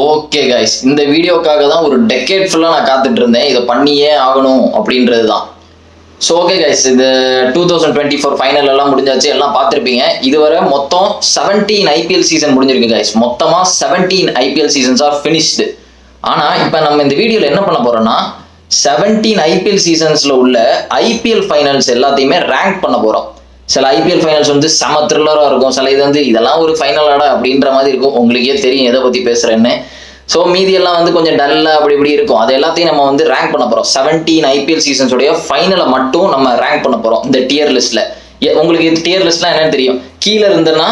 Okay guys, இந்த வீடியோக்காக தான் ஒரு டெக்கேட் ஃபுல்லாக நான் காத்துட்டு இருந்தேன். இதை பண்ணியே ஆகணும் அப்படின்றது தான். ஸோ ஓகே கைஸ், இந்த 2024 ஃபைனல் எல்லாம் முடிஞ்சாச்சு, எல்லாம் பார்த்துருப்பீங்க. இதுவரை மொத்தம் 17 ஐபிஎல் சீசன் முடிஞ்சிருக்கு கைஸ். மொத்தமாக 17 ஐபிஎல் சீசன்ஸ் ஆர் ஃபினிஷ்டு. ஆனால் இப்போ நம்ம இந்த வீடியோவில் என்ன பண்ண போகிறோம்னா 17 ஐபிஎல் சீசன்ஸில் உள்ள ஐபிஎல் ஃபைனல்ஸ் எல்லாத்தையுமே ரேங்க் பண்ண போகிறோம். சில ஐபிஎல் ஃபைனல்ஸ் வந்து செம த்ரில்லராக இருக்கும், சில இது வந்து இதெல்லாம் ஒரு ஃபைனலாடா அப்படின்ற மாதிரி இருக்கும். உங்களுக்கே தெரியும் எதை பற்றி பேசுகிறேன்னு. ஸோ மீதி எல்லாம் வந்து கொஞ்சம் டல்லாக அப்படி இப்படி இருக்கும். அது எல்லாத்தையும் நம்ம வந்து ரேங்க் பண்ண போகிறோம். 17 ஐபிஎல் சீசன்ஸோடைய ஃபைனலை மட்டும் நம்ம ரேங்க் பண்ண போகிறோம் இந்த டியர் லிஸ்ட்டில். உங்களுக்கு இது டியர் லிஸ்ட்லாம் என்னன்னு தெரியும். கீழே இருந்ததுன்னா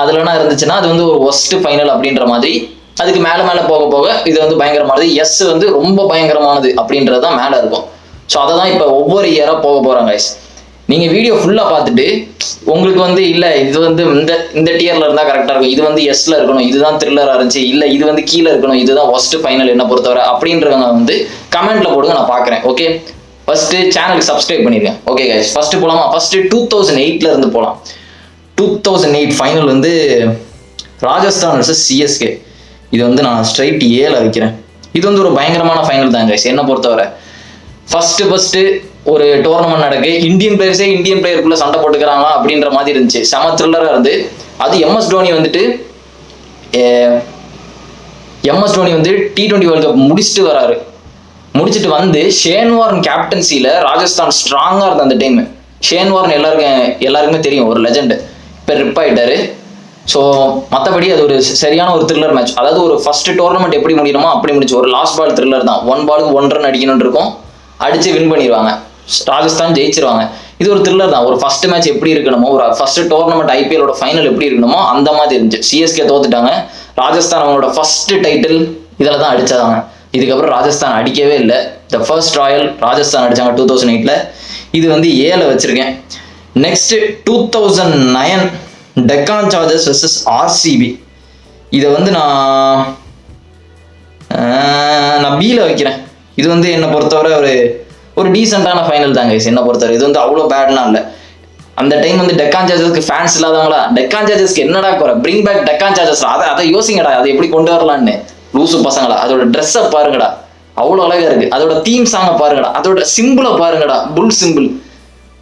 அதுலனா இருந்துச்சுன்னா அது வந்து ஒரு ஒஸ்ட் ஃபைனல் அப்படின்ற மாதிரி. அதுக்கு மேலே மேலே போக போக இது வந்து பயங்கரமானது, எஸ் வந்து ரொம்ப பயங்கரமானது அப்படின்றது தான் மேலே இருக்கும். ஸோ அதை தான் இப்போ ஒவ்வொரு இயராக போக போகிறாங்க கைஸ். நீங்கள் வீடியோ ஃபுல்லாக பார்த்துட்டு உங்களுக்கு வந்து இல்லை இது வந்து இந்த டியரில் இருந்தால் கரெக்டாக இருக்கும், இது வந்து எஸ்ல இருக்கணும், இதுதான் த்ரில்லராக இருந்துச்சு, இல்லை இது வந்து கீழே இருக்கணும், இதுதான் ஒஸ்ட் ஃபைனல் என்ன பொறுத்தவரை அப்படின்றவங்க வந்து கமெண்ட்டில் போடுங்க, நான் பார்க்குறேன். ஓகே, ஃபஸ்ட்டு சேனலுக்கு சப்ஸ்கிரைப் பண்ணிடுங்க. ஓகே கைஸ், ஃபஸ்ட்டு போகலாமா? ஃபஸ்ட்டு 2008 இருந்து போகலாம். 2008 ஃபைனல் வந்து ராஜஸ்தான் வர்சஸ் சிஎஸ்கே. இது வந்து நான் ஸ்ட்ரைட் ஏல வைக்கிறேன். இது வந்து ஒரு பயங்கரமான ஃபைனல் தான் கைஸ் என்னை பொறுத்தவரை. ஃபர்ஸ்ட் ஒரு டோர்னமெண்ட் நடக்கு, இந்தியன் பிளேயருக்குள்ள சண்டை போட்டுக்கிறாங்களா அப்படின்ற மாதிரி இருந்துச்சு. செம த்ரில்லராக இருந்து. அது எம்எஸ் தோனி வந்து T20 வேர்ல்டு கப் முடிச்சுட்டு வராரு. முடிச்சுட்டு வந்து ஷேன் வார்ன் கேப்டன்சியில் ராஜஸ்தான் ஸ்ட்ராங்காக இருந்த அந்த டைம். ஷேன் வார்ன் எல்லாருக்குமே தெரியும், ஒரு லெஜெண்ட். இப்போ ரிப் ஆயிட்டாரு. ஸோ மற்றபடி அது ஒரு சரியான ஒரு த்ரில்லர் மேட்ச். அதாவது ஒரு ஃபர்ஸ்ட் டோர்னமெண்ட் எப்படி முடியணுமோ அப்படி முடிச்சு. ஒரு லாஸ்ட் பால் த்ரில்லர் தான். 1 பாலுக்கு 1 ரன் அடிக்கணும்னு இருக்கும், அடிச்சு வின் பண்ணிடுவாங்க, ராஜஸ்தான் ஜெயிச்சிருவாங்க. இது ஒரு த்ரில்லர் தான். ஒரு ஃபர்ஸ்ட் மேட்ச் எப்படி இருக்கணுமோ, ஒரு ஃபர்ஸ்ட் டோர்னமெண்ட் ஐபிஎலோட ஃபைனல் எப்படி இருக்கணுமோ அந்த மாதிரி இருந்துச்சு. சிஎஸ்கே தோத்துட்டாங்க. ராஜஸ்தான் அவங்களோட ஃபர்ஸ்ட் டைட்டில் இதில் தான் அடிச்சாங்க. இதுக்கப்புறம் ராஜஸ்தான் அடிக்கவே இல்லை. த ஃபர்ஸ்ட் ராயல் ராஜஸ்தான் அடிச்சாங்க 2008. இது வந்து ஏல வச்சிருக்கேன். Next 2009 Deccan chargers versus RCB. இதை வந்து நான் பியில் வைக்கிறேன். இது வந்து என்னை பொறுத்தவரை ஒரு டீசெண்டான ஃபைனல் தாங்க என்னை பொறுத்தவரை. இது வந்து அவ்வளோ பேட்லாம் இல்லை. அந்த டைம் வந்து டெக்கான் சார்ஜர்ஸ்க்கு ஃபேன்ஸ் இல்லாதவங்களா? டெக்கான் சார்ஜர்ஸ்க்கு என்னடா குறை? Bring back Deccan chargers. அதை யோசிங்கடா, அதை எப்படி கொண்டு வரலான்னு. லூசு பசங்களா, அதோட ட்ரெஸ்ஸை பாருங்கடா, அவ்வளோ அழகா இருக்கு. அதோட தீம் சாங்கை பாருங்கடா, அதோட சிம்பிளை பாருங்கடா, புல் சிம்பிள்.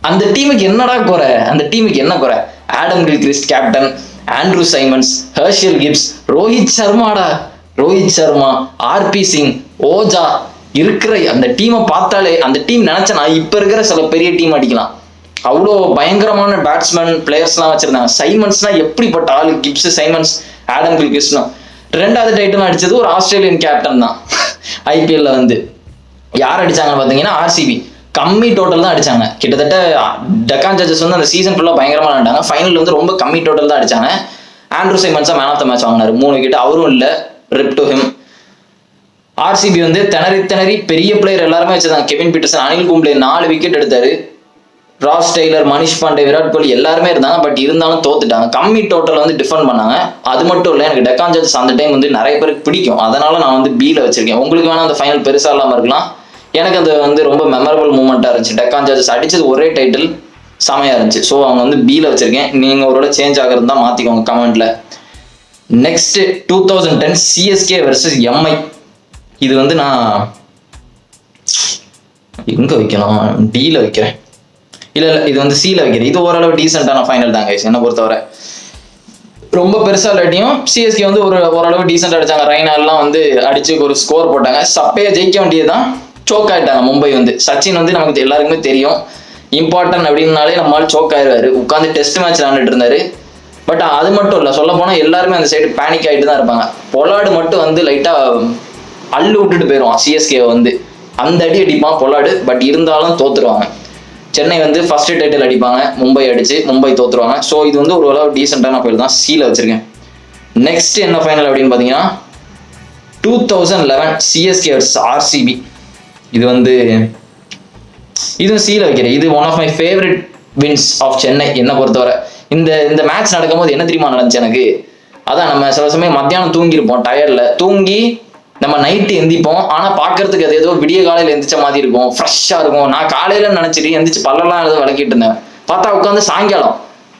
அந்த டீமுக்கு என்னடா குறை? அந்த டீமுக்கு என்ன குறை? Adam Gilchrist captain, Andrew Symonds, Herschelle Gibbs, Rohit Sharma, RP Singh, Ojha இருக்கிற அந்த டீமை பார்த்தாலே அந்த டீம் நினைச்சா இப்ப இருக்கிற சில பெரிய டீம் அடிக்கலாம். அவ்வளோ பயங்கரமான பேட்ஸ்மேன் பிளேயர்ஸ்லாம் வச்சிருந்தாங்க. சைமன்ஸ்னா எப்படிப்பட்ட ஆளு? கிப்ஸ், சைமன்ஸ், ஆடம் கில்கிறிஸ்ட்னா 2வது டைட்டில் அடிச்சது ஒரு ஆஸ்திரேலியன் கேப்டன் தான். ஐபிஎல்ல வந்து யார் அடிச்சாங்கன்னு பார்த்தீங்கன்னா ஆர்சிபி. கம்மி டோட்டல் தான் அடிச்சாங்க. கிட்டத்தட்ட டெக்கான் சார்ஜர்ஸ் வந்து அந்த சீசன் ஃபுல்லாக பயங்கரமாக ஆடிட்டாங்க. ஃபைனல் வந்து ரொம்ப கம்மி டோட்டல் தான் அடிச்சாங்க. ஆண்ட்ரூ சைமன்ஸா மேன் ஆஃப் த மேட்ச் வாங்கினாரு 3 விக்கெட். அவரும் இல்லை, ரிப் டு ஹிம். ஆர்சிபி வந்து திணறி பெரிய பிளேயர் எல்லாருமே வச்சிருந்தாங்க. Kevin Pietersen, Anil Kumble 4 wicket எடுத்தாரு. ராஸ் டெய்லர், மனிஷ் பாண்டே, விராட் கோலி எல்லாருமே இருந்தாங்க. பட் இருந்தாலும் தோத்துட்டாங்க. கம்மி டோட்டல் வந்து டிஃபெண்ட் பண்ணாங்க. அது மட்டும் இல்லை, எனக்கு டெக்கான் சார்ஜர்ஸ் அந்த டைம் வந்து நிறைய பேருக்கு பிடிக்கும். அதனால நான் வந்து பியில் வச்சிருக்கேன். உங்களுக்கு வேணா அந்த ஃபைனல் பெருசா இல்லாமல் இருக்கலாம். எனக்கு அது வந்து ரொம்ப மெமரபிள் மூமெண்ட்டாக இருந்துச்சு. டெக்கான் சார்ஜர்ஸ் அடிச்சது ஒரே டைட்டில் செமையா இருந்துச்சு. ஸோ அவங்க வந்து பியில் வச்சிருக்கேன். நீங்கள் ஒரு சேஞ்ச் ஆகிறது தான் மாற்றிக்கோங்க கமெண்ட்ல. Next 2010 CSK versus Mi. இது வந்து நான் எங்க வைக்கலாம்? டியில் வைக்கிறேன். இல்லை இது வந்து சியில் வைக்கிறேன். இது ஓரளவு டீசெண்டான ஃபைனல் தாங்க என்னை பொறுத்தவரை. ரொம்ப பெருசா இல்லாட்டியும் சிஎஸ்கே வந்து ஓரளவு டீசெண்டாக அடிச்சாங்க. ரெய்னால்லாம் வந்து அடிச்சு ஒரு ஸ்கோர் போட்டாங்க. சப்பையா ஜெயிக்க வேண்டியதுதான், சோக் ஆயிட்டாங்க மும்பை வந்து. சச்சின் வந்து நமக்கு எல்லாருக்குமே தெரியும், இம்பார்ட்டன்ட் அப்படின்னாலே நம்மளால சோக் ஆயிடுவாரு. உட்காந்து டெஸ்ட் மேட்ச் விளாண்டுட்டு இருந்தாரு. பட் அது மட்டும் இல்லை, சொல்ல போனால் எல்லாருமே அந்த சைடு பேனிக் ஆகிட்டு தான் இருப்பாங்க. பொலாடு மட்டும் வந்து லைட்டாக அள்ளு விட்டுட்டு போயிடுவான் சிஎஸ்கே வந்து. அந்த அடி அடிப்பான் பொலாடு. பட் இருந்தாலும் தோத்துருவாங்க. சென்னை வந்து ஃபர்ஸ்ட் டைட்டில் அடிப்பாங்க, மும்பை அடிச்சு மும்பை தோத்துருவாங்க. ஸோ இது வந்து ஒரு அளவு டீசெண்டான ஃபைனல் தான், சீல வச்சிருக்கேன். நெக்ஸ்ட் என்ன ஃபைனல் அப்படின்னு பார்த்தீங்கன்னா 2011 சிஎஸ்கே வர்சஸ் ஆர்சிபி. இது வந்து இதுவும் சீல வைக்கிறேன். இது one of my favourite wins of Chennai என்னை பொறுத்தவரை. இந்த மேட்ச் நடக்கும்போது என்ன தெரியுமா நடந்துச்சு எனக்கு? அதான் நம்ம சில சமயம் மத்தியானம் தூங்கியிருப்போம், டயர்ல தூங்கி நம்ம நைட்டு எந்திப்போம். ஆனால் பார்க்கறதுக்கு அது ஏதோ விடிய காலையில் எந்திரிச்ச மாதிரி இருக்கும், ஃப்ரெஷ்ஷாக இருக்கும். நான் காலையில நினச்சிட்டு எந்திரிச்சு பல்லெல்லாம் ஏதோ விளக்கிட்டு இருந்தேன். பார்த்தா உட்காந்து சாயங்காலம்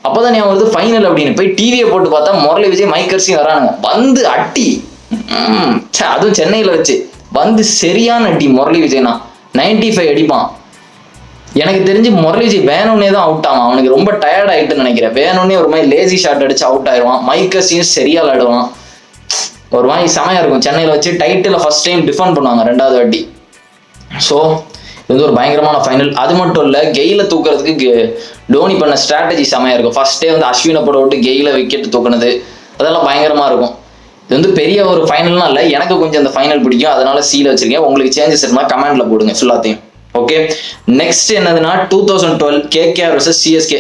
அப்போதான் ஞாபகம் வருது ஃபைனல் அப்படின்னு. போய் டிவியை போட்டு பார்த்தா முரளி விஜய் மைக்கர்ஸையும் வரானுங்க, வந்து அட்டி. அதுவும் சென்னையில வச்சு வந்து சரியான அடி. முரளி விஜய்னா 95 அடிப்பான். எனக்கு தெரிஞ்சு முரளி விஜய் வேணும்னே தான் அவுட் ஆவான். அவனுக்கு ரொம்ப டயர்ட் ஆயிட்டுன்னு நினைக்கிறேன். வேணும்னே ஒரு மாதிரி லேசி ஷாட் அடிச்சு அவுட் ஆயிடுவான். மைக்கர்ஸையும் சரியா விளையாடுவான். ஒரு மாதிரி செமையா இருக்கும். சென்னையில வச்சு டைட்டில் ஃபர்ஸ்ட் டைம் டிஃபெண்ட் பண்ணுவாங்க 2வது வாட்டி. ஸோ இது வந்து ஒரு பயங்கரமான ஃபைனல். அது மட்டும் இல்லை, கெயில தூக்குறதுக்கு டோனி பண்ண ஸ்ட்ராட்டஜி செமையா இருக்கும். ஃபர்ஸ்டே வந்து அஸ்வினை போட விட்டு கெயில விக்கெட் தூக்குனது அதெல்லாம் பயங்கரமா இருக்கும். இது வந்து பெரிய ஒரு ஃபைனல்னா இல்லை, எனக்கு கொஞ்சம் அந்த ஃபைனல் பிடிக்கும், அதனால சீல வச்சிருக்கேன். உங்களுக்கு சேஞ்சஸ் இருந்தா கமெண்ட்ல போடுங்க ஃபுல்லாத்தையும். ஓகே, நெக்ஸ்ட் என்னதுன்னா 2012 KKR vs CSK.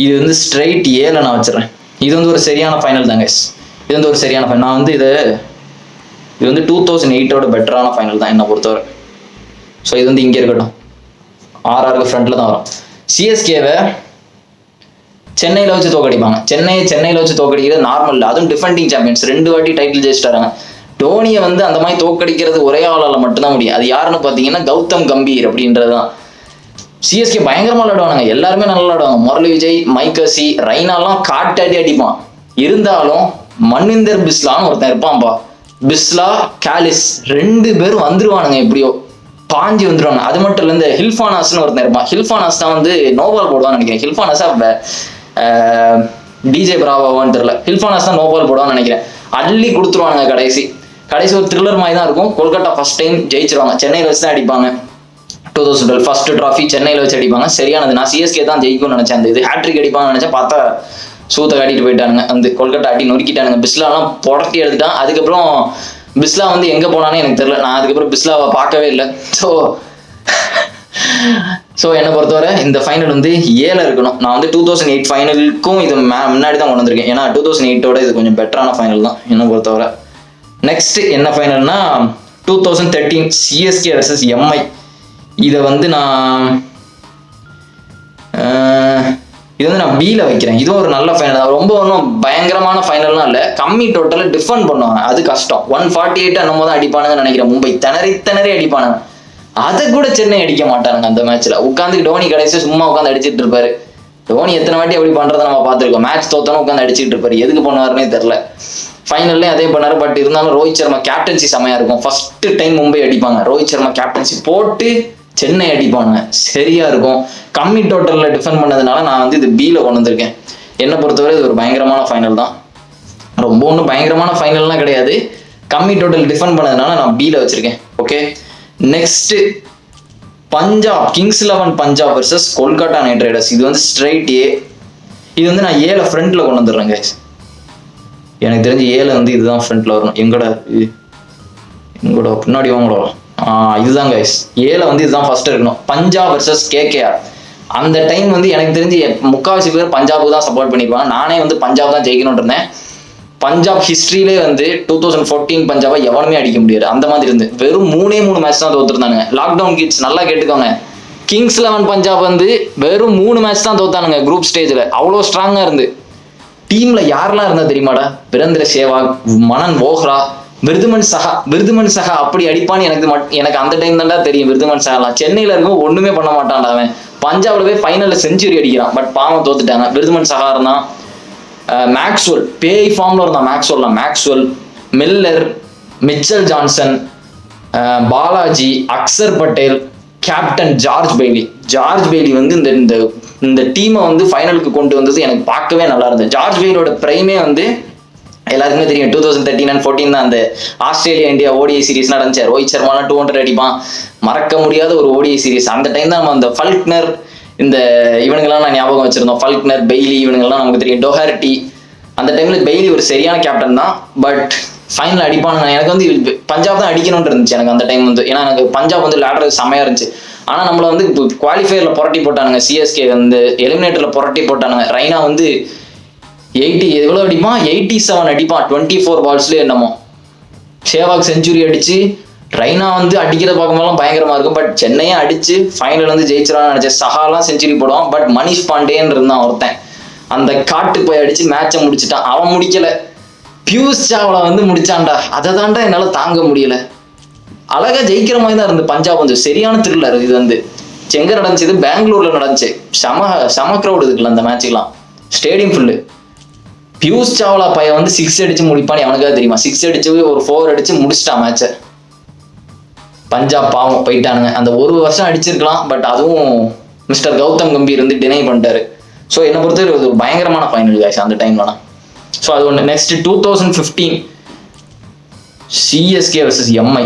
இது வந்து ஸ்ட்ரைட் ஏல நான் வச்சிடறேன். இது வந்து ஒரு சரியான ஃபைனல் தாங்க. இது வந்து ஒரு சரியான ஃபைனல். நான் வந்து இது வந்து 2008ஓட பெட்டரான ஃபைனல் தான் என்னை பொறுத்தவரை. ஸோ இது வந்து இங்கே இருக்கட்டும், RRக்கு ஃப்ரண்ட்ல தான் வரும். சிஎஸ்கேவை சென்னையில் வச்சு தோக்கடிப்பாங்க. சென்னையில் வச்சு தோக்கடிக்கிறது நார்மல் இல்லை, அதுவும் டிஃபெண்டிங் சாம்பியன்ஸ் 2 வாட்டி டைட்டில் ஜெயிச்சிட்டாங்க. டோனியை வந்து அந்த மாதிரி தோக்கடிக்கிறது ஒரே ஆளால் மட்டும்தான் முடியும். அது யாருன்னு பார்த்தீங்கன்னா கௌதம் கம்பீர் அப்படின்றது தான். சிஎஸ்கே பயங்கரமாக விளையாடுவாங்க, எல்லாருமே நல்லா விளையாடுவாங்க. முரளி விஜய், மைக்கர்சி, ரெய்னாலாம் காட்டாடி அடிப்பான். இருந்தாலும் மன்விந்தர் பிஸ்லான்னு ஒருத்தன் இருப்பான்பா. பிஸ்லா, காலிஸ் 2 பேரும் வந்துருவானுங்க, எப்படியோ பாஞ்சி வந்துருவாங்க. அது மட்டும் இல்லை, இந்த ஹில்ஃபானாஸ்னு ஒருத்தன் இருப்பான். ஹில்ஃபானாஸ் தான் வந்து நோபால் போடுவான்னு நினைக்கிறேன். ஹில்ஃபானாஸா டிஜே பிராவோன்னு தெரியல. ஹில்ஃபானாஸ் தான் நோபால் போடுவான்னு நினைக்கிறேன். அள்ளி கொடுத்துருவாங்க. கடைசி ஒரு த்ரில்லர் மாதிரி தான் இருக்கும். கொல்கட்டா ஃபர்ஸ்ட் டைம் ஜெயிச்சிருவாங்க. சென்னையில் வச்சு தான் அடிப்பாங்க. 2012 ஃபர்ஸ்ட் ட்ராஃபி சென்னையில் வச்சு அடிப்பாங்க. சரியானது. நான் சிஎஸ்கே தான் ஜெயிக்கும்னு நினைச்சேன். அந்த இது ஹேட்ரிக் அடிப்பாங்கன்னு நினைச்சேன். பார்த்தா சூத்தை காட்டிட்டு போயிட்டானுங்க. அந்த கொல்கட்டா அடி நொறுக்கிட்டானுங்க. பிஸ்லாலாம் புடட்டி எடுத்துட்டான். அதுக்கப்புறம் பிஸ்லா வந்து எங்கே போனானே எனக்கு தெரியல. நான் அதுக்கப்புறம் பிஸ்லாவை பார்க்கவே இல்லை. ஸோ என்னை பொறுத்தவரை இந்த ஃபைனல் வந்து ஏல இருக்கணும். நான் வந்து 2008 ஃபைனலுக்கும் இது முன்னாடி தான் கொண்டு வந்திருக்கேன். ஏன்னா 2008ஓட இது கொஞ்சம் பெட்டரான ஃபைனல் தான் என்னை பொறுத்தவரை. நெக்ஸ்ட் என்ன ஃபைனல்னா 2013 சிஎஸ்கே vs MI. இதை வந்து இது வந்து நான் பியில் வைக்கிறேன். இதுவும் ஒரு நல்ல ஃபைனல் தான். ரொம்ப ஒன்றும் பயங்கரமான ஃபைனல்லாம் இல்லை, கம்மி டோட்டலில் டிஃபெண்ட் பண்ணுவாங்க, அது கஷ்டம். 148 என்னமோ தான் அடிப்பானுங்கன்னு நினைக்கிறேன். மும்பை திணறி அடிப்பானுங்க. அதை கூட சென்னை அடிக்க மாட்டானுங்க அந்த மேட்ச்ல. உட்காந்து டோனி கடைசி சும்மா உட்காந்து அடிச்சுட்டு இருப்பாரு. டோனி எத்தனை வாட்டி அப்படி பண்றதை நம்ம பார்த்துருக்கோம். மேட்ச் தோத்தனும் உட்காந்து அடிச்சுட்டு இருப்பாரு. எதுக்கு பண்ணுவாருன்னே தெரியல. ஃபைனல்லையும் அதே பண்ணாரு. பட் இருந்தாலும் ரோஹித் சர்மா கேப்டன்சி செமையா இருக்கும். ஃபர்ஸ்ட் டைம் மும்பை அடிப்பாங்க. ரோஹித் சர்மா கேப்டன்சி போட்டு சென்னை அடிப்பானுங்க, சரியா இருக்கும். கம்மி டோட்டல்ல டிஃபெண்ட் பண்ணதுனால நான் வந்து இது பியில் கொண்டு வந்திருக்கேன். என்னை பொறுத்தவரை இது ஒரு பயங்கரமான ஃபைனல் தான். ரொம்ப ஒன்றும் பயங்கரமான ஃபைனல்லாம் கிடையாது. கம்மி டோட்டல் டிஃபெண்ட் பண்ணதுனால நான் பியில் வச்சிருக்கேன். Okay, next Punjab Kings 11 Punjab vs Kolkata night Riders. இது வந்து ஸ்ட்ரைட் ஏ. இது வந்து நான் ஏல ஃப்ரண்ட்ல கொண்டு வந்துடுறேங்க. எனக்கு தெரிஞ்சு ஏல வந்து இதுதான் ஃப்ரண்ட்ல வரணும். எங்கடா பின்னாடி வாங்கலாம். இதுதான் கைஸ். ஏல வந்து இதுதான் ஃபர்ஸ்ட் இருக்கணும். Punjab vs KKR. அந்த டைம் வந்து எனக்கு தெரிஞ்சு முக்கால்வாசி பேர் பஞ்சாபுக்கு தான் சப்போர்ட் பண்ணிருப்பாங்க. நானே வந்து பஞ்சாப் தான் ஜெயிக்கணும்னு இருந்தேன். பஞ்சாப் ஹிஸ்டரியிலே வந்து 2014 பஞ்சாபை எவனுமே அடிக்க முடியாது. அந்த மாதிரி இருந்து வெறும் 3 மேட்ச் தான் தோத்துருந்தானுங்க. லாக்டவுன் கிட்ஸ் நல்லா கேட்டுக்கோங்க. கிங்ஸ் 11 பஞ்சாப் வந்து வெறும் 3 மேட்ச் தான் தோத்தானுங்க குரூப் ஸ்டேஜ்ல. அவ்வளோ ஸ்ட்ராங்கா இருந்து டீம்ல யாரெல்லாம் இருந்தா தெரியுமாடா? வீரேந்திர சேவாக், மனன் வோஹ்ரா, விருதுமன் சஹா அப்படி அடிப்பான்னு எனக்கு அந்த டைம் தான்டா தெரியும். விருதுமன் சஹாலாம் சென்னையில இருக்கும் ஒண்ணுமே பண்ண மாட்டான்டா அவன். பஞ்சாப்ல போய் ஃபைனல்ல செஞ்சுரி அடிக்கிறான். பட் பாவம் தோத்துட்டாங்க. விருதுமன் சஹா இருந்தான். மேக்ஸ்வெல் பேய் ஃபார்ம்ல இருந்தான். Maxwell, Miller, Mitchell Johnson, Balaji, Axar Patel, captain George Bailey வந்து இந்த டீமை வந்து ஃபைனலுக்கு கொண்டு வந்தது எனக்கு பார்க்கவே நல்லா இருந்தது. ஜார்ஜ் பெய்லியோட பிரைமே வந்து எல்லாருக்குமே தெரியும். 2013 and 14 தான் அந்த ஆஸ்திரேலியா இந்தியா ODI சீரிஸ் நடந்துச்சு. ரோஹித் சர்மாலாம் 200 அடிப்பான். மறக்க முடியாத ஒரு ODI சீரிஸ். அந்த டைம் தான் நம்ம அந்த ஃபல்க்னர் இந்த இவனுங்கெல்லாம் நான் ஞாபகம் வச்சிருந்தோம். ஃபல்க்னர், பெய்லி இவனுங்கெல்லாம் நமக்கு தெரியும். டொஹாரிட்டி அந்த டைம்ல பெய்லி ஒரு சரியான கேப்டன் தான். பட் ஃபைனல் அடிப்பானுங்க. எனக்கு வந்து பஞ்சாப் தான் அடிக்கணும்னு இருந்துச்சு எனக்கு அந்த டைம் வந்து. ஏன்னா எனக்கு பஞ்சாப் வந்து விளையாடுறது செமையா இருந்துச்சு. ஆனா நம்மள வந்து குவாலிஃபயர்ல புரட்டி போட்டானுங்க. சிஎஸ்கே வந்து எலிமினேட்டர்ல புரட்டி போட்டானுங்க. ரெய்னா வந்து 80 எவ்வளவு அடிப்பான்? 87 அடிப்பான் 24 பால்ஸ்லயே என்னமோ. சேவாக் செஞ்சுரி அடிச்சு ரெய்னா வந்து அடிக்கிறத பார்க்கும்போதெல்லாம் பயங்கரமா இருக்கும். பட் சென்னையே அடிச்சு ஃபைனல் வந்து ஜெயிச்சிடான்னு நினைச்சேன். சஹாலாம் செஞ்சுரி போடுவான். பட் மனிஷ் பாண்டேன்னு இருந்தான் ஒருத்தன். அந்த காட்டு போய் அடிச்சு மேட்சை முடிச்சுட்டான். அவன் முடிக்கல, பியூஷ் சாவ்லா வந்து முடிச்சான்டா. அதை தாண்டா என்னால தாங்க முடியல. அழகா ஜெயிக்கிற மாதிரி தான் இருந்து பஞ்சாப் வந்து. சரியான த்ரில்லர். இது வந்து எங்க நடந்துச்சு? இது பெங்களூர்ல நடந்துச்சு. செம கிரௌட் இருக்குல்ல அந்த மேட்சுக்கெல்லாம். Stadium full. பியூஷ் சாவ்லா பையன் வந்து 6 அடிச்சு முடிப்பான்னு அவனுக்காக தெரியுமா? 6 அடிச்சு ஒரு 4 அடிச்சு முடிச்சிட்டான் மேட்சை. பஞ்சாப் பாவம் போயிட்டானுங்க. அந்த ஒரு வருஷம் அடிச்சிருக்கலாம், பட் அதுவும் மிஸ்டர் கௌதம் கம்பீர் வந்து டினை பண்ணிட்டாரு. ஸோ என்னை பொறுத்தவரை ஒரு பயங்கரமான ஃபைனல் காய்ச்சி அந்த டைம்லலாம். ஸோ அது ஒன்று. Next 2015 CSK versus Mi.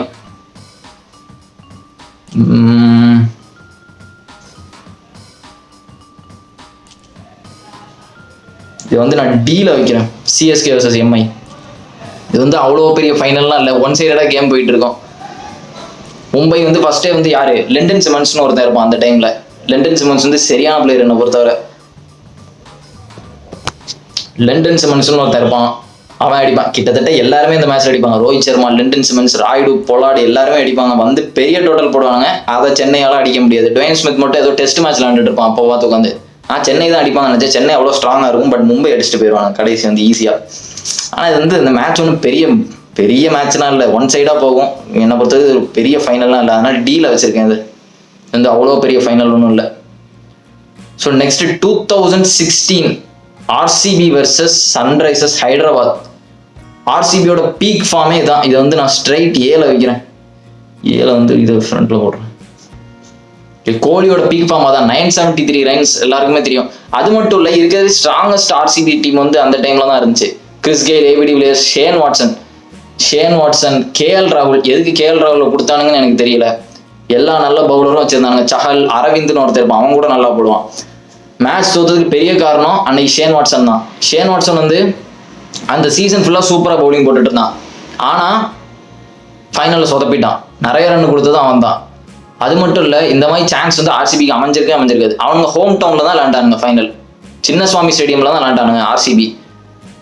இது வந்து நான் டீல வைக்கிறேன். CSK versus Mi. இது வந்து அவ்வளோ பெரிய ஃபைனல்லாம் இல்லை, ஒன் சைடடாக கேம் போயிட்டு இருக்கோம். மும்பை வந்து ஃபர்ஸ்டே வந்து யாரு, லெண்டன் சிமன்ஸ்னு ஒருத்தர் இருப்பான் அந்த டைம்ல. லெண்டன் சிமன்ஸ் வந்து சரியான பிளேயர் என்னை பொறுத்தவரை. லெண்டன் சிமன்ஸ்னு ஒருத்தர் இருப்பான், அவன் அடிப்பான். கிட்டத்தட்ட எல்லாருமே இந்த மேட்ச்ல அடிப்பாங்க. ரோஹித் சர்மா, லெண்டன் சிமன்ஸ், ராய்டு, பொலார்டு எல்லாருமே அடிப்பாங்க. வந்து பெரிய டோட்டல் போடுவாங்க. அதை சென்னையால அடிக்க முடியாது. டுவேன் ஸ்மித் மட்டும் ஏதோ டெஸ்ட் மேட்ச்ல விளையாண்டுட்டு இருப்பான். அப்போ பார்த்து உட்காந்து சென்னை தான் அடிப்பாங்க நினைச்சேன். சென்னை அவ்வளோ ஸ்ட்ராங்கா இருக்கும், பட் மும்பை அடிச்சுட்டு போயிடுவாங்க கடைசி வந்து ஈஸியா. ஆனால் இது வந்து இந்த மேட்ச் ஒன்றும் பெரிய மேட்ச்லாம் இல்லை, ஒன் சைடாக போகும். என்னை பொறுத்தது ஒரு பெரிய ஃபைனல்லாம் இல்லை, அதனால டீல வச்சிருக்கேன். இது வந்து அவ்வளோ பெரிய ஃபைனல் ஒன்றும் இல்லை. So next 2016 RCB versus Sunrisers Hyderabad. ஆர்சிபியோட பீக் ஃபார்மே தான். இதை வந்து நான் ஸ்ட்ரைட் ஏல வைக்கிறேன். ஏல வந்து இது ஃப்ரண்ட்ல போடுறேன். கோலியோட பீக் ஃபார்ம் அதான் 973 ரன்ஸ் எல்லாருக்குமே தெரியும். அது மட்டும் இல்லை, இருக்கிறது ஸ்ட்ராங்கஸ்ட் ஆர்சிபி டீம் வந்து அந்த டைம்ல தான் இருந்துச்சு. Chris Gayle, AB de Villiers, Shane Watson, KL ராகுல். எதுக்கு கேஎல் ராகுல் கொடுத்தானுங்கன்னு எனக்கு தெரியல. எல்லா நல்ல பவுலரும் வச்சிருந்தாங்க. சஹல், அரவிந்த்னு ஒருத்தர் இருப்பான், அவன் கூட நல்லா போடுவான். மேட்ச் தோத்ததுக்கு பெரிய காரணம் அன்னைக்கு ஷேன் வாட்சன் தான். ஷேன் வாட்சன் வந்து அந்த சீசன் ஃபுல்லாக சூப்பராக பவுலிங் போட்டுட்டு இருந்தான். ஆனால் ஃபைனலில் சொதப்பிட்டான். நிறைய ரன் கொடுத்தது அவன் தான். அது மட்டும் இல்லை, இந்த மாதிரி சான்ஸ் வந்து ஆர்சிபிக்கு அமைஞ்சிருக்காது. அவனுங்க ஹோம் டவுனில் தான் விளையாண்டானுங்க. ஃபைனல் சின்னசுவாமி ஸ்டேடியமில் தான் விளையாண்டானுங்க ஆர்சிபி.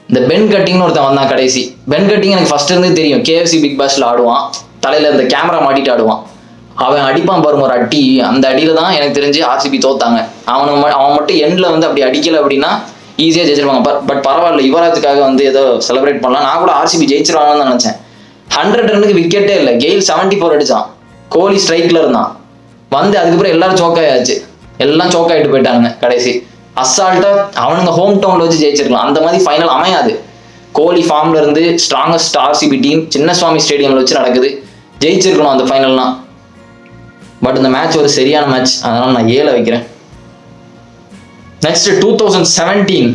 இந்த பென் கட்டிங்னு ஒருத்தன் வந்தான் கடைசி. பென் கட்டிங் எனக்கு ஃபர்ஸ்ட் இருந்து தெரியும். கேஎஃப்சி பிக் பாஸ்ல ஆடுவான், தலையில இந்த கேமரா மாட்டிட்டு ஆடுவான். அவன் அடிப்பான் பாருங்க ஒரு அடி. அந்த அடியில தான் எனக்கு தெரிஞ்சு ஆர்சிபி தோத்தாங்க. அவன் மட்டும் எண்ட்ல வந்து அப்படி அடிக்கல அப்படின்னா ஈஸியாக ஜெயிச்சிருவாங்க. பட் பரவாயில்ல, யுவராஜுக்காக வந்து ஏதோ செலிப்ரேட் பண்ணலாம். நான் கூட ஆர்சிபி ஜெயிச்சிருவாங்கன்னு நினைச்சேன். 100 ரன்னுக்கு விக்கெட்டே இல்லை. கெயில் 74 அடிச்சான். கோலி ஸ்ட்ரைக்ல இருந்தான். வந்து அதுக்கப்புறம் எல்லாரும் சோக்காயாச்சு. எல்லாம் சோக்காயிட்டு போயிட்டானுங்க கடைசி. அசால்ட்டா அவனுங்க ஹோம் டவுன்ல வச்சு ஜெயிச்சிருக்கலாம். அந்த மாதிரி ஃபைனல் அமையாது. கோலி ஃபார்ம்ல இருந்து ஸ்ட்ராங்கஸ்ட் ஆர்சிபி டீம் சின்னசுவாமி ஸ்டேடியம்ல வச்சு நடக்குது. ஜெயிச்சிருக்கணும் அந்த ஃபைனல்லாம். பட் இந்த மேட்ச் ஒரு சரியான மேட்ச், அதனால நான் ஏல வைக்கிறேன். Next 2017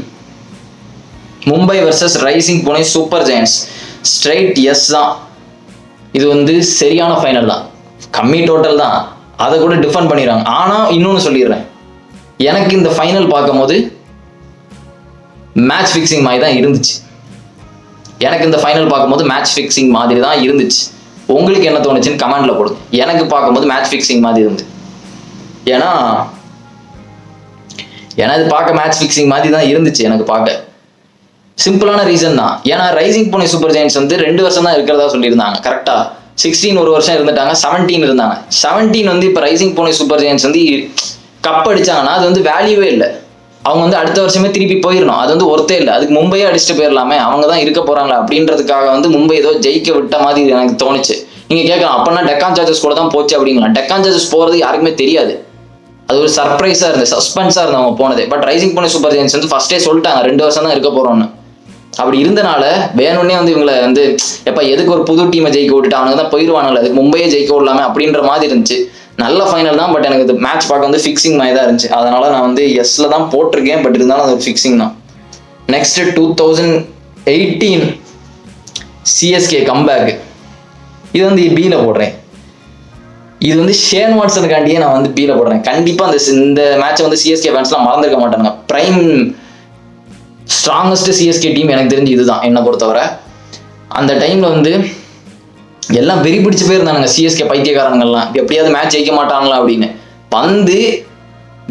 Mumbai versus rising Pune super giants. Straight yes தான். இது வந்து சரியான ஃபைனல் தான். கம்மி டோட்டல் தான், அதை கூட டிஃபெண்ட் பண்ணிடுறாங்க. ஆனால் இன்னொன்று சொல்லிடுறேன், எனக்கு இந்த ஃபைனல் பார்க்கும்போது மேட்ச் ஃபிக்ஸிங் மாதிரி தான் இருந்துச்சு. உங்களுக்கு என்ன தோணுச்சுன்னு கமெண்ட்ல போடுங்க. எனக்கு பார்க்கும்போது மேட்ச் ஃபிக்ஸிங் மாதிரி இருந்து. ஏன்னா இது பார்க்க மேட்ச் ஃபிக்ஸிங் மாதிரி தான் இருந்துச்சு. எனக்கு பார்க்க சிம்பிளான ரீசன் தான். ஏன்னா ரைசிங் புனே சூப்பர் ஜெயண்ட்ஸ் வந்து 2 வருஷம் தான் இருக்கிறதா சொல்லியிருந்தாங்க. கரெக்டா 16 ஒரு வருஷம் இருந்துட்டாங்க, 17 இருந்தாங்க. 17 வந்து இப்போ ரைசிங் புனே சூப்பர் ஜெயண்ட்ஸ் வந்து கப் அடிச்சாங்கன்னா அது வந்து வேல்யூவே இல்லை. அவங்க வந்து அடுத்த வருஷமே திருப்பி போயிடணும். அது வந்து ஒருத்தே இல்லை. அதுக்கு மும்பையே அடிச்சுட்டு போயிடலாமே, அவங்க தான் இருக்க போறாங்களா அப்படின்றதுக்காக வந்து மும்பை ஏதோ ஜெயிக்க விட்ட மாதிரி எனக்கு தோணுச்சு. நீங்க கேட்கலாம், அப்பன்னா டெக்கான் சார்ஜர்ஸ் கூட தான் போச்சு அப்படிங்களா? டெக்கான் சார்ஜர்ஸ் போறது யாருக்குமே தெரியாது. அது ஒரு சர்ப்ரைஸா இருந்தது, சஸ்பென்ஸா இருந்தது அவங்க போனது. But rising Pune super giants வந்து ஃபர்ஸ்டே சொல்லிட்டாங்க 2 வருஷம் தான் இருக்க போறோம்னு. அப்படி இருந்தனால வேணும்னே வந்து இவங்களை வந்து எப்ப எதுக்கு ஒரு புது டீமை ஜெயிக்க விட்டுட்டு அவனுக்கு தான் போயிடுவானுங்களா, அதுக்கு மும்பையே ஜெயிக்க விடலாமே அப்படின்ற மாதிரி இருந்துச்சு. நல்ல ஃபைனல் தான். பட் எனக்கு இந்த மேட்ச் பார்க்க வந்து ஃபிக்ஸிங் மாதிரி தான் இருந்துச்சு. அதனால நான் வந்து எஸ்ல தான் போட்டிருக்கேன். பட் இருந்தாலும் அது ஃபிக்ஸிங் தான். Next 2018 CSK comeback. இது வந்து பில போடுறேன். இது வந்து ஷேன் வாட்சனுக்காண்டியே நான் வந்து பில போடுறேன். கண்டிப்பா இந்த மேட்சை வந்து சிஎஸ்கே ஃபேன்ஸ்லாம் மறந்துருக்க மாட்டாங்க. பிரைம் ஸ்ட்ராங்கஸ்ட் சிஎஸ்கே டீம் எனக்கு தெரிஞ்சு இதுதான் என்னை பொறுத்தவரை. அந்த டைம்ல வந்து எல்லாம் வெறி பிடிச்சு போயிருந்தானுங்க சிஎஸ்கே பைத்தியக்காரங்கள்லாம். எப்படியாவது மேட்ச் ஜெயிக்க மாட்டாங்களா அப்படின்னு. வந்து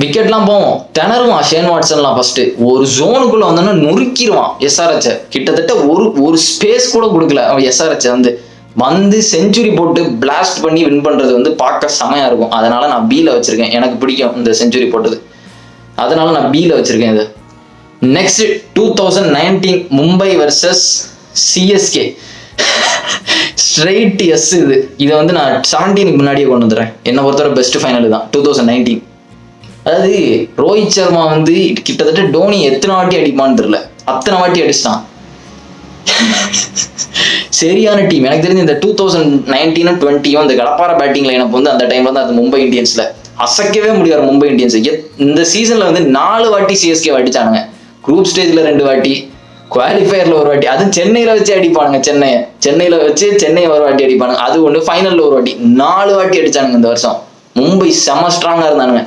விக்கெட்லாம் போவோம், திணறுவான் ஷேன் வாட்சன்லாம். ஃபர்ஸ்ட் ஒரு ஜோனுக்குள்ள வந்தோன்னா நொறுக்கிடுவான் எஸ்ஆர்ஹெச். கிட்டத்தட்ட ஒரு ஸ்பேஸ் கூட கொடுக்கல எஸ்ஆர்ஹெச். வந்து செஞ்சுரி போட்டு பிளாஸ்ட் பண்ணி வின் பண்றது வந்து பார்க்க செமையா இருக்கும். அதனால நான் பில வச்சிருக்கேன். எனக்கு பிடிக்கும் இந்த செஞ்சுரி போட்டது, அதனால நான் பில வச்சிருக்கேன் இது. Next 2019 Mumbai versus CSK. Straight yes. இது வந்து நான் 17க்கு முன்னாடியே கொண்டு வந்துடுறேன். என்னை பொறுத்தவரை பெஸ்ட் ஃபைனல் தான் 2019. அதாவது ரோஹித் சர்மா வந்து கிட்டத்தட்ட டோனி எத்தனை வாட்டி அடிப்பான்னு தெரியல, அத்தனை வாட்டி அடிச்சிட்டான். சரியான டீம். எனக்கு தெரிஞ்சு இந்த 2019-20 இந்த கடப்பார பேட்டிங் லைனப் வந்து அந்த டைம்ல வந்து அது மும்பை இந்தியன்ஸ்ல அசைக்கவே முடியாது. மும்பை இந்தியன்ஸ் இந்த சீசன்ல வந்து 4 வாட்டி சிஎஸ்கே அடிச்சானுங்க. குரூப் ஸ்டேஜ்ல 2 வாட்டி, குவாலிஃபயர்ல 1 வாட்டி, அது சென்னையில வச்சு அடிப்பானுங்க. சென்னையில வச்சு சென்னையை 1 வாட்டி அடிப்பானுங்க. அது ஒண்ணு ஃபைனல்ல 1 வாட்டி, 4 வாட்டி அடிச்சானுங்க இந்த வருஷம். மும்பை செம ஸ்ட்ராங்கா இருந்தானுங்க.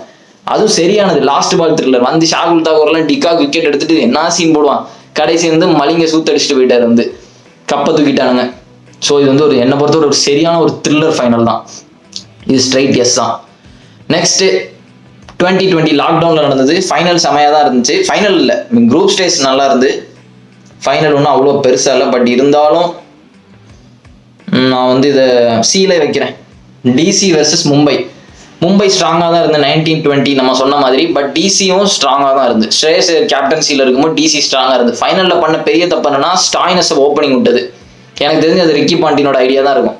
அதுவும் சரியானது. லாஸ்ட் பால் த்ரில்லர் வந்து ஷாகுல் தாக்கூர்லாம் டிகாக் விக்கெட் எடுத்துட்டு என்ன சீன் போடுவான். கடைசி வந்து மலிங்க சூத்தடிச்சுட்டு போயிட்டாரு, வந்து கப்பை தூக்கிட்டானுங்க. ஸோ இது வந்து என்னை பொறுத்தவரை ஒரு சரியான ஒரு த்ரில்லர் ஃபைனல் தான். இது ஸ்ட்ரைட் எஸ் தான். நெக்ஸ்ட் 2020 லாக்டவுன்ல நடந்தது. ஃபைனல் செமையாக தான் இருந்துச்சு. ஃபைனல் இல்லை, குரூப் ஸ்டேஜ் நல்லா இருந்து. ஃபைனல் ஒன்றும் அவ்வளோ பெருசாக இல்லை. பட் இருந்தாலும் நான் வந்து இதை சீல வைக்கிறேன். DC versus Mumbai. மும்பை ஸ்ட்ராங்காக தான் இருந்து 1920 நம்ம சொன்ன மாதிரி. பட் டிசியும் ஸ்ட்ராங்காக தான் இருந்து. ஸ்ரேயஸ் கேப்டன்சியில் இருக்கும்போது டிசி ஸ்ட்ராங்காக இருந்து. ஃபைனலில் பண்ண பெரிய தப்பு என்னன்னா ஸ்டாய்னஸை ஓப்பனிங் விட்டது. எனக்கு தெரிஞ்சு அது ரிக்கி பாண்டியனோட ஐடியா தான் இருக்கும்.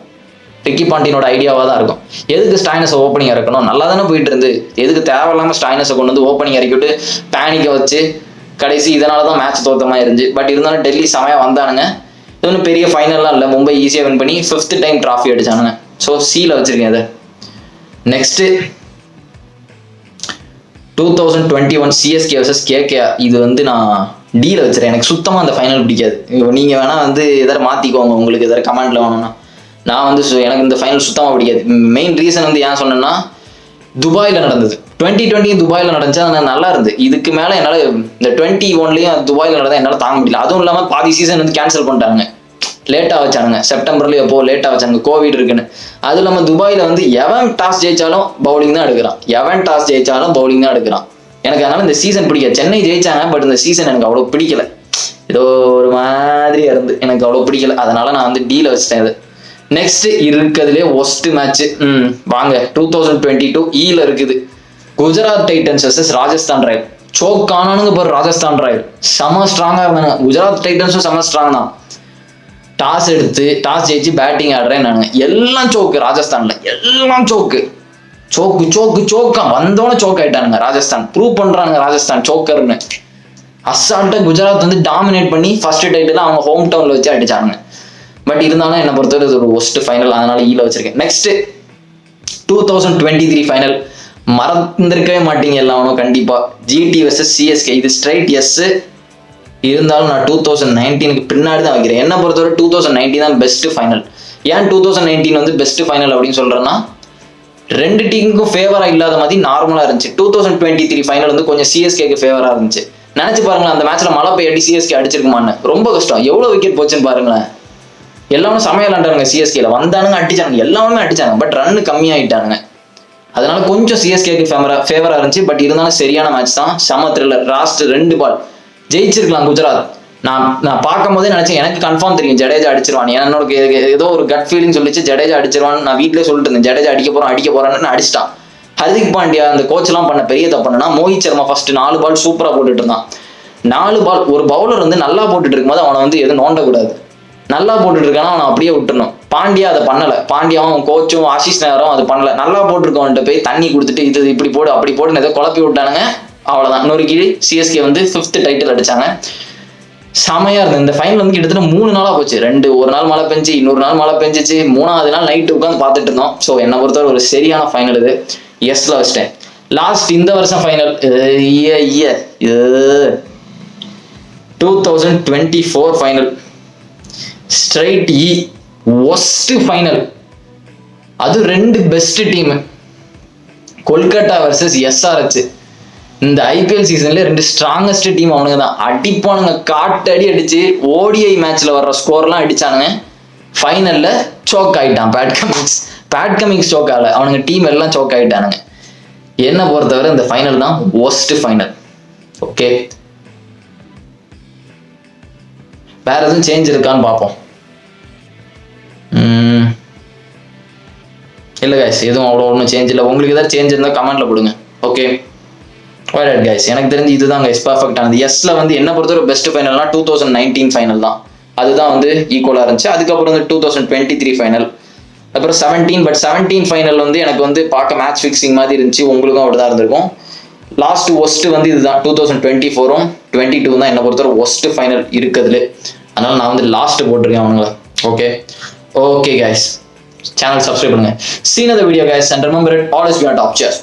ரிக்கி பாண்டியனோட ஐடியாவாக தான் இருக்கும். எதுக்கு ஸ்டாய்னஸை ஓப்பனிங் இறக்கணும்? நல்லா தானே போயிட்டு இருந்து. எதுக்கு தேவையில்லாமல் ஸ்டாய்னஸை கொண்டு வந்து ஓப்பனிங் இறக்கிவிட்டு பேனிக்கை வச்சு கடைசி இதனால தான் மேட்ச் தோத்தமாக இருந்துச்சு. பட் இருந்தாலும் டெல்லி செமையாக வந்தானுங்க. இது ஒன்றும் பெரிய ஃபைனல்லாம் இல்லை. மும்பை ஈஸியாக வின் பண்ணி 5th டைம் ட்ராஃபி அடிச்சானுங்க. ஸோ சீல வச்சிருக்கேன் அதை. Next 2021 CSK versus KKR. இது வந்து நான் டீல வச்சிருக்கேன். எனக்கு சுத்தமாக அந்த ஃபைனல் பிடிக்காது. நீங்க வேணா வந்து எதாவது மாத்திக்கோங்க, உங்களுக்கு எதாவது கமெண்ட்ல வேணும்னா. நான் வந்து எனக்கு இந்த ஃபைனல் சுத்தமாக பிடிக்காது. மெயின் ரீசன் வந்து ஏன் சொன்னேன்னா துபாயில் நடந்தது. 2020 துபாயில் நடந்துச்சு, அது நல்லா இருந்து. இதுக்கு மேலே என்னால் இந்த 21 துபாயில் நடந்தா என்னால் தாங்க முடியல. அதுவும் இல்லாமல் பாதி சீசன் வந்து கேன்சல் பண்ணிட்டாங்க, லேட்டாக வச்சானுங்க. செப்டம்பர்லேயே எப்போ லேட்டாக வச்சாங்க, கோவிட் இருக்குன்னு. அதுவும் இல்லாமல் துபாயில் வந்து எவன் டாஸ் ஜெயிச்சாலும் பவுலிங் தான் எடுக்கிறான். எனக்கு அதனால இந்த சீசன் பிடிக்காது. சென்னை ஜெயிச்சாங்க, பட் இந்த சீசன் எனக்கு அவ்வளோ பிடிக்கல. ஏதோ ஒரு மாதிரியா இருந்து, எனக்கு அவ்வளோ பிடிக்கல. அதனால நான் வந்து டீல வச்சிட்டேன் இது. நெக்ஸ்ட் இருக்கிறதுலே ஒஸ்ட் மேட்ச் வாங்க 2022 ஈல இருக்குது. Gujarat Titans versus Rajasthan Royal. Choke ஆனானுங்க பாரு ராஜஸ்தான் ராயல். செம ஸ்ட்ராங்கா இருந்தாங்க. குஜராத் டைட்டன்ஸும் செம ஸ்ட்ராங் தான். டாஸ் ஜெயிச்சு பேட்டிங் ஆடுறேன் நானுங்க. எல்லாம் சோக்கு ராஜஸ்தான்ல, எல்லாம் சோக்கா வந்தோன்னு சோக் ஆயிட்டானுங்க. ராஜஸ்தான் ப்ரூவ் பண்றாங்க ராஜஸ்தான் சோக்கர்னு. அசால்ட்டா குஜராத் வந்து டாமினேட் பண்ணி ஃபர்ஸ்ட் டைட்டில் அவங்க ஹோம் டவுன்ல வச்சு அடிச்சானுங்க. பட் இருந்தாலும் என்ன பொறுத்தவரை இது ஒரு ஒஸ்ட் ஃபைனல், அதனால ஈல வச்சிருக்கேன். நெக்ஸ்ட் 2023 ஃபைனல் மறந்துருக்கவே மாட்டீங்க எல்லாரும் கண்டிப்பா. GT versus CSK. இது ஸ்ட்ரைட் எஸ். இருந்தாலும் நான் 2019 பின்னாடி தான் வைக்கிறேன். என்ன பொறுத்தவரை 2019 தான் பெஸ்ட் ஃபைனல். ஏன் 2019 வந்து பெஸ்ட் ஃபைனல் அப்படின்னு சொல்றேன்னா, 2 டீமுக்கும் ஃபேவரா இல்லாத மாதிரி நார்மலா இருந்துச்சு. 2023 ஃபைனல் வந்து கொஞ்சம் சிஎஸ்கேக்கு ஃபேவரா இருந்துச்சு. நினைச்சு பாருங்களேன், அந்த மேட்ச்ல மழை பெய்யாட்டி சிஎஸ்கே அடிச்சிருக்குமான்னு. ரொம்ப கஷ்டம். எவ்வளவு விக்கெட் போச்சுன்னு பாருங்களேன். எல்லாமே சமையலாண்டானுங்க. சிஎஸ்கேல வந்தானுங்க, அடிச்சானுங்க, எல்லாமே அடிச்சாங்க. பட் ரன் கம்மியாயிட்டானுங்க. அதனால கொஞ்சம் சிஎஸ்கேக்கு ஃபேவரா இருந்துச்சு. பட் இருந்தாலும் சரியான மேட்ச் தான். செம த்ரில்லர். லாஸ்ட் 2 பால் ஜெயிச்சிருக்கலாம் குஜராத். நான் பார்க்கும் போதே நினைச்சேன், எனக்கு கன்ஃபார்ம் தெரியும் ஜடேஜா அடிச்சிருவான். என்னோட ஏதோ ஒரு கட் ஃபீலிங் சொல்லிச்சு ஜடேஜா அடிச்சிருவான்னு. நான் வீட்டிலே சொல்லிட்டு இருந்தேன், ஜடேஜா அடிக்க போறான்னு அடிச்சிட்டான். ஹர்திக் பாண்டியா அந்த கோச் எல்லாம் பண்ண பெரிய தப்புனா, மோஹித் சர்மா ஃபர்ஸ்ட் 4 பால் சூப்பரா போட்டுட்டு இருந்தான். 4 பால் ஒரு பவுலர் வந்து நல்லா போட்டுட்டு இருக்கும்போது அவனை வந்து எதுவும் நோண்டக்கூடாது. நல்லா போட்டுட்டு இருக்கானா அவனை அப்படியே விட்டுறணும். பாண்டியா அதை பண்ணல. பாண்டியாவும் கோச்சும் ஆஷிஷ் நேரும் அது பண்ணல. நல்லா போட்டிருக்கவன்ட்டு போய் தண்ணி கொடுத்துட்டு இது இப்படி போடு அப்படி போடுன்னு ஏதோ குழப்பி விட்டானுங்க. அவ்வளவுதான். இன்னொரு கீழே சிஎஸ்கே வந்து 5th டைட்டில் அடிச்சாங்க. செமையா இருந்தது. இந்த ஃபைனல் வந்து கிட்டத்தட்ட 3 நாளா போச்சு. ஒரு நாள் மழை பெஞ்சு, இன்னொரு நாள் மழை பெஞ்சிச்சு, 3ஆவது நாள் நைட்டு உட்காந்து பார்த்துட்டு இருந்தோம். ஸோ என்னை பொறுத்தவரை ஒரு சரியான ஃபைனல் இது. எஸ்ல வச்சிட்டேன். லாஸ்ட் இந்த வருஷம் ஃபைனல் 2024 ஃபைனல் ஸ்ட்ரைட் இ ஒஸ்ட் ஃபைனல். அது 2 best team, Kolkata versus SRH. இந்த ஐபிஎல் சீசன்ல 2 ஸ்ட்ராங்கஸ்ட் டீம் அவனுங்க தான். அடிப்பானுங்க, காட்டடி அடிச்சு ஓடிஐ மேட்ச்ல வர்ற ஸ்கோர்லாம் அடிச்சானுங்க. ஃபைனல்ல சோக் ஆயிட்டான் பேட் கமிங்ஸ் சோக் ஆகல, அவனுங்க டீம் எல்லாம் சோக் ஆயிட்டானுங்க. என்ன பொறுத்தவரை இந்த ஃபைனல் தான் ஒஸ்ட் ஃபைனல். ஓகே, வேற எதுவும் சேஞ்ச் இருக்கான்னு பார்ப்போம். இல்லை கைஸ், எதுவும் அவ்வளோ ஒன்றும் சேஞ்ச் இல்லை. உங்களுக்கு ஏதாவது சேஞ்ச் இருந்தால் கமெண்ட்ல கொடுங்க. ஓகே ரைட் கைஸ், எனக்கு தெரிஞ்சு இதுதான் கைஸ் பர்ஃபெக்டானது. எஸ்ல வந்து என்ன பொறுத்தவரை பெஸ்ட் ஃபைனல்னா 2019 ஃபைனல் தான். அதுதான் வந்து ஈக்குவலாக இருந்துச்சு. அதுக்கப்புறம் வந்து 2023 ஃபைனல், அப்புறம் 17. பட் 17 ஃபைனல் வந்து எனக்கு வந்து பார்க்க மேட்ச் ஃபிக்ஸிங் மாதிரி இருந்துச்சு. உங்களுக்கும் அப்படிதான் இருந்திருக்கும். லாஸ்ட் ஒஸ்ட் வந்து இதுதான். 2024ம் 22 தான் என்ன பொறுத்தவரை ஒஸ்ட் ஃபைனல் இருக்குதுல. அதனால நான் வந்து லாஸ்ட் போட்டிருக்கேன் அவனுங்கள. ஓகே கைஸ், சேனல் சப்ஸ்கிரைப் பண்ணுங்க. See another video guys and remember it, always be on top. Cheers.